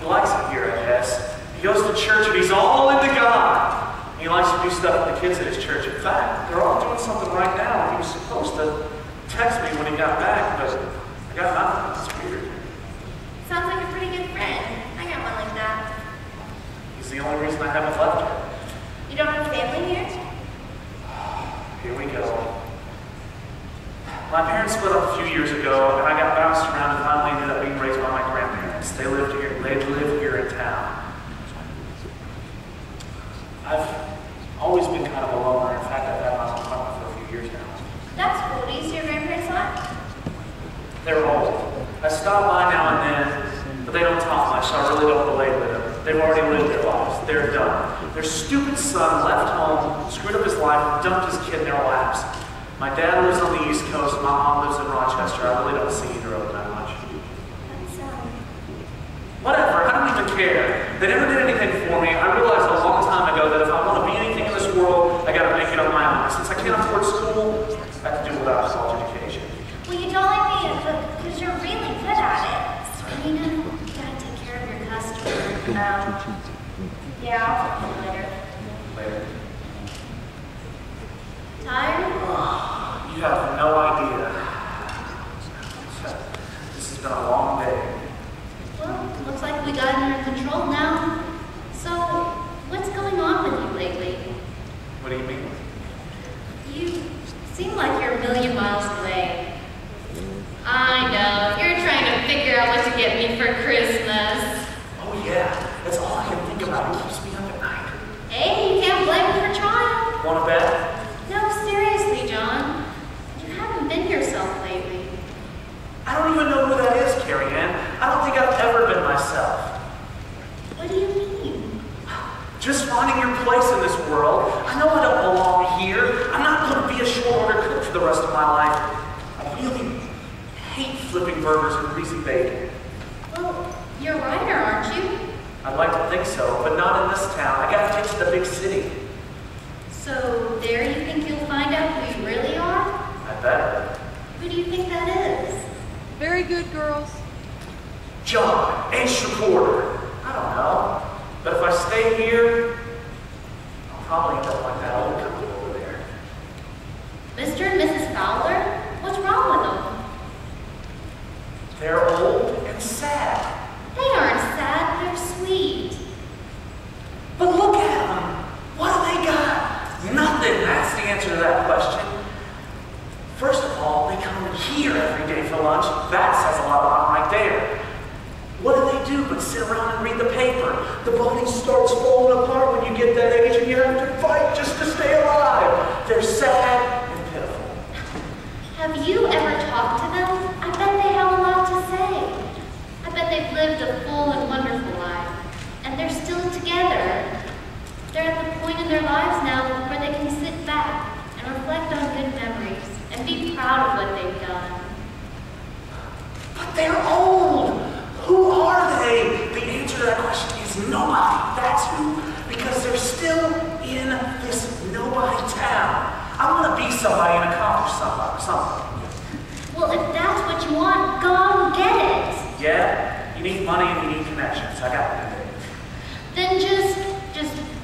He likes it here, I guess. He goes to church and he's all into God. He likes to do stuff with the kids at his church. In fact, they're all doing something right now. He was supposed to text me when he got back, but I got nothing. It's weird. Sounds like a pretty good friend. I got one like that. He's the only reason I haven't left her. You don't have family here? Here we go. My parents split up a few years ago, and I got bounced around and finally ended up being raised by my grandparents. They live here in town. I've always been kind of a loner. In fact, I've had my own apartment for a few years now. That's cool. Do you see your grandparents a lot? They're old. I stop by now and then, but they don't talk much, so I really don't relate with them. They've already lived their lives. They're done. Their stupid son left home, screwed up his life, dumped his kid in their laps. My dad lives on the East Coast, my mom lives in Rochester. I really don't see either of them that much. Whatever, I don't even care. They never did anything for me. I realized a long time ago that if I want to be anything in this world, I gotta make it on my own. Since I can't afford school, I have to do without a college education. Well, you don't like me because you're really good at it. So, you gotta take care of your customer. Yeah, I'll talk to you later. Later. Tired? You have no idea. This has been a long day. Well, looks like we got it under control now. So, what's going on with you lately? What do you mean? You seem like you're a million miles away. I know, you're trying to figure out what to get me for Christmas. Oh yeah, that's all I can think about. It keeps me up at night. Hey, you can't blame me for trying. Want to bet? No, seriously, John. You haven't been yourself lately. I don't even know who that is, Carrie Ann. I don't think I've ever been myself. What do you mean? Just finding your place in this world. I know I don't belong here. I'm not going to be a short order cook for the rest of my life. I really hate flipping burgers and greasy bacon. Well, you're a writer, aren't you? I'd like to think so, but not in this town. I gotta get to the big city. So there you think you'll find out who you really are? I better. Who do you think that is? Very good, girls. John, ace reporter. I don't know. But if I stay here, I'll probably end up like that old couple over there. Mr. and Mrs. Fowler? What's wrong with them? They're old and sad. They aren't sad, they're sweet. But look at them. What do they got? Nothing. That's the answer to that question. First of all, they come here every day for lunch. That says a lot about them right there. What do they do but sit around and read the paper? The body starts falling apart when you get that age and you have to fight just to stay alive. They're sad and pitiful. Have you ever talked to them? I bet they have a lot to say. I bet they've lived a full and wonderful life. And they're still together. They're at the point in their lives now where they can sit back and reflect on good memories and be proud of what they've done. But they're old. Who are they? The answer to that question is nobody. That's who. Because they're still in this nobody town. I want to be somebody and accomplish something. Well, if that's what you want, go and get it. Yeah? You need money and you need connections. I got it. Then just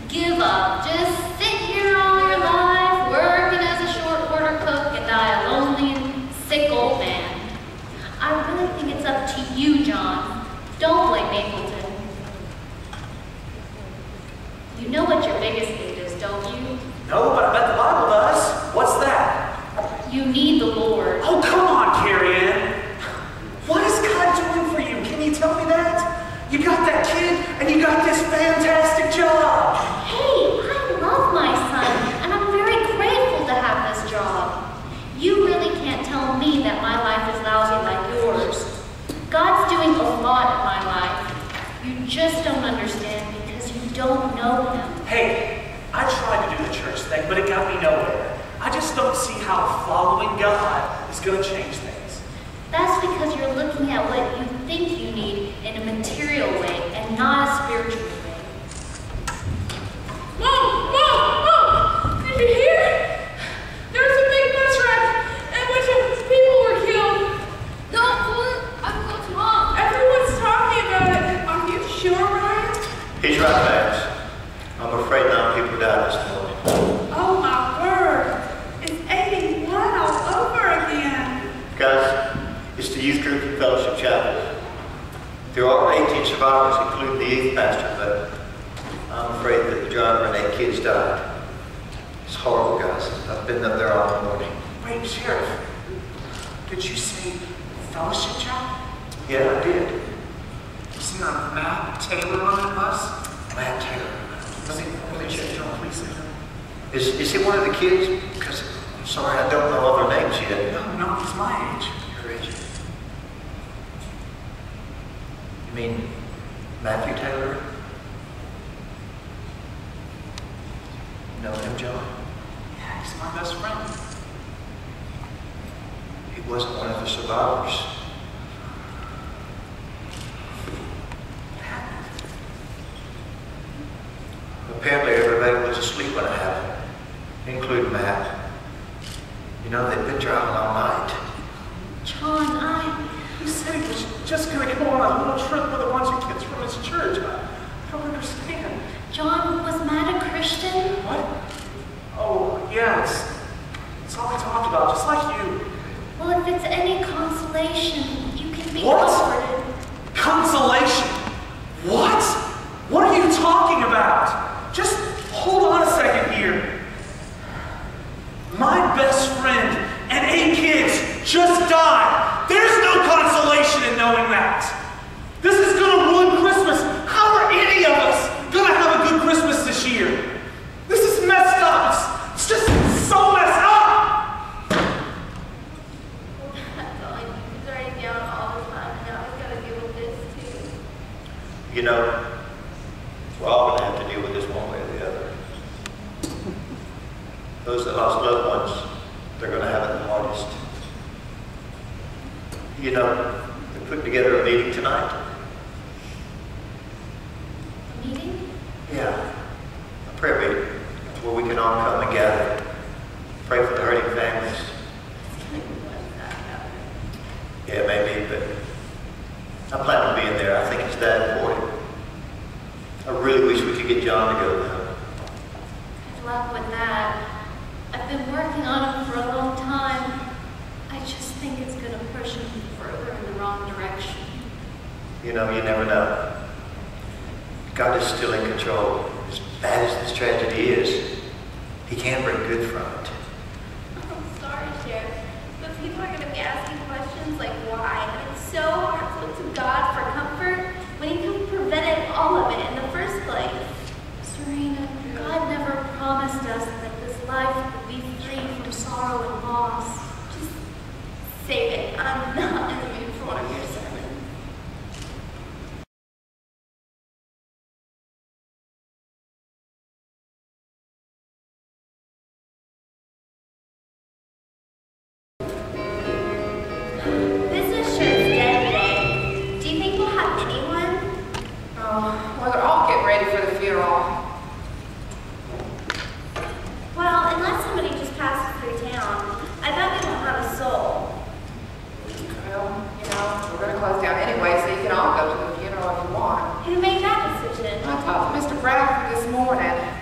give up. Just sit here all your life, working as a short order cook and die a lonely and sick old man. I really think it's up to you, John. Don't blame Mapleton. You know what your biggest need is, don't you? No, but I bet the Bible does. What's that? You need the Lord. Oh, come on, Carrie Ann. What is God doing for you? Can you tell me that? You got that kid, and you got this fantastic job. Hey, I love my son, and I'm very grateful to have this job. You really can't tell me that my life is lousy like yours. God's doing a lot in my life. You just don't understand because you don't know Him. Hey, I tried to do the church thing, but it got me nowhere. I just don't see how following God is going to change things. That's because you're looking at what you think you need in a material way and not a spiritual way. Mom! Did you hear? There was a big bus wreck and a bunch of people were killed. No, I'm going to Mom. Everyone's talking about it. Are you sure? guys, it's the youth group and fellowship chapel. There are 18 survivors, including the 8th pastor, but I'm afraid that John and 8 kids died. It's horrible, guys. I've been up there all morning. Wait, Sheriff. Did you say fellowship chapel? Yeah, I did. Isn't that Matt Taylor on that bus? Matt Taylor. Let me check John, please. Is he one of the kids? Because I'm sorry, I don't know other names yet. No, he's my age. Your age. You mean Matthew Taylor? You know him, John? Yeah, he's my best friend. He wasn't one of the survivors. Apparently everybody was asleep when it happened, including Matt. You know, they've been driving all night. John, He said he was just going to go on a little trip with a bunch of kids from his church. I don't understand. John, was Matt a Christian? What? Oh, yes. It's all we talked about, just like you. Well, if it's any consolation, you can be What? comforted. Consolation? What? What are you talking about? Just hold on a second here. My best friend and 8 kids just died. There's no consolation in knowing that. This is going to ruin Christmas. How are any of us going to have a good Christmas this year? This is messed up. It's just so messed up. That's all I knew. He's already down all the time, and now he's got to deal with this too. You know, we're all going to have to deal with this one way or the other. Those that lost loved ones, they're going to have it the hardest. You know, they're putting together a meeting tonight. A meeting? Yeah, a prayer meeting where we can all come and gather, pray for the hurting families. Yeah, maybe, but I plan on being there. I think it's that important. I really wish we could get John to go now. Good luck with that. I've been working on him for a long time. I just think it's going to push him further in the wrong direction. You know, you never know. God is still in control. As bad as this tragedy is, He can bring good from it. I'm sorry, Sheriff, but people are going to be asking questions like why, and it's so hard to look to God for comfort when He could have prevented all of it in the first place. Serena, God never promised us that this life would be free from sorrow and loss. Just save it. I'm not in the mood for one of your sermons. Business sure is dead today. Do you think we'll have anyone? Well, they're all getting ready for the funeral. Well, unless somebody just passes through town, I bet we won't have a soul. Well, you know, we're going to close down anyway, so you can all go to the funeral if you want. Who made that decision? I talked to Mr. Bradford this morning.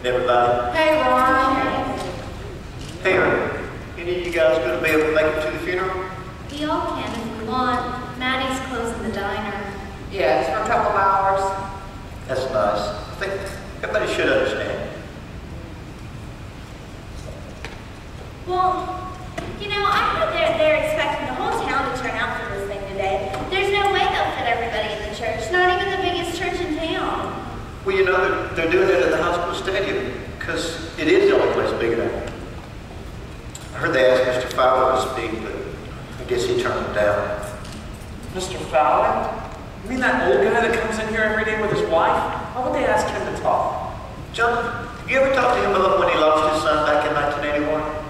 Everybody, Hey, Ron. hey, any of you guys going to be able to make it to the funeral? We all can if we want. Maddie's closing the diner. Yeah, just for a couple of hours. That's nice. I think everybody should understand. Well, you know, I heard they're expecting the whole town to turn out for this thing today. There's no way they'll fit everybody in the church, not even the biggest church in town. Well, you know, they're doing it at the high school stadium because it is the only place big enough. I heard they asked Mr. Fowler to speak, but I guess he turned it down. Mr. Fowler? You mean that old guy that comes in here every day with his wife? Why would they ask him to talk? John, have you ever talked to him about when he lost his son back in 1981?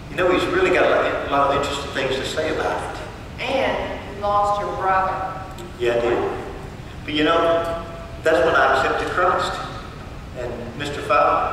You know, he's really got a lot of interesting things to say about it. And you lost your brother. Yeah, I did. But you know, that's when I accepted Christ. And Mr. Fowler,